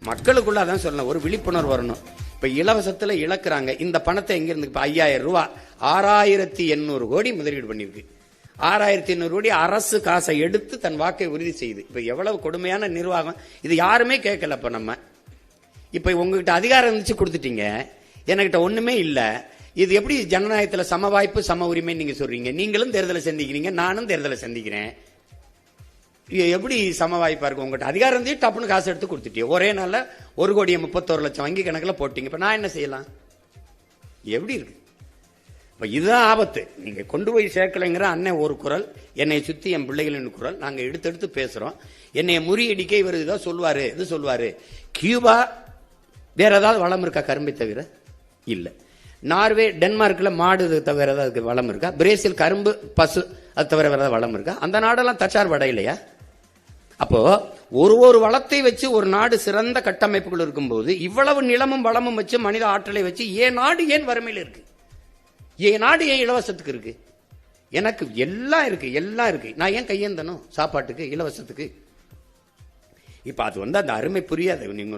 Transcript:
மக்களுக்குள்ள அதான் சொல்லணும், ஒரு விழிப்புணர்வு வரணும். இப்ப இலவசத்துல இழக்கிறாங்க. இந்த பணத்தை எங்க இருந்து? இப்ப 5000 ரூபாய் 6800 கோடி முதலீடு பண்ணிருக்கு. 6800 கோடி அரசு காசை எடுத்து தன் வாக்கை உறுதி செய்யுது. இப்ப எவ்வளவு கொடுமையான நிர்வாகம் இது! யாருமே கேட்கல. இப்ப நம்ம இப்ப உங்ககிட்ட அதிகாரம் இருந்துச்சு கொடுத்துட்டீங்க, என்கிட்ட ஒண்ணுமே இல்ல. இது எப்படி ஜனநாயகத்துல சம வாய்ப்பு சம உரிமை நீங்க சொல்றீங்க? நீங்களும் தேர்தலை சந்திக்கிறீங்க, நானும் தேர்தலை சந்திக்கிறேன். எப்படி சம வாய்ப்பா இருக்கும்? உங்ககிட்ட அதிகாரம் இருந்தே டப்புன்னு காசு எடுத்து கொடுத்துட்டீங்க. ஒரே நாள்ல 1,31,00,000 வங்கி கணக்கில் போட்டீங்க. இப்ப நான் என்ன செய்யலாம்? எப்படி இருக்கு? இப்ப இதுதான் ஆபத்து. நீங்க கொண்டு போய் சேர்க்கலைங்கிற அண்ணன் ஒரு குரல், என்னை சுத்தி என் பிள்ளைகளின் குரல், நாங்க எடுத்து பேசுறோம். என்னை முறியடிக்க இவர் இதான் சொல்லுவாரு, இது சொல்லுவாரு. கியூபா வேற ஏதாவது வளம் இருக்கா கரும்பை தவிர? இல்ல. நார்வே, டென்மார்க்ல மாடு தவிர ஏதாவது வளம் இருக்கா? பிரேசில் கரும்பு, பசு அது தவிர வேற ஏதாவது வளம் இருக்கா? அந்த நாடெல்லாம் தற்சார்பு அடையலையா? அப்போ ஒரு வளத்தை வச்சு ஒரு நாடு சிறந்த கட்டமைப்புகள் இருக்கும்போது இவ்வளவு நிலமும் வளமும் வச்சு மனித ஆற்றலை வச்சு ஏன் நாடு ஏன் வறுமையில் இருக்கு? ஏன் நாடு ஏன் இலவசத்துக்கு இருக்கு? எனக்கு எல்லாம் இருக்கு. நான் ஏன் கையேந்தணும் சாப்பாட்டுக்கு, இலவசத்துக்கு? இப்ப அது அந்த அருமை புரியாது. நீங்க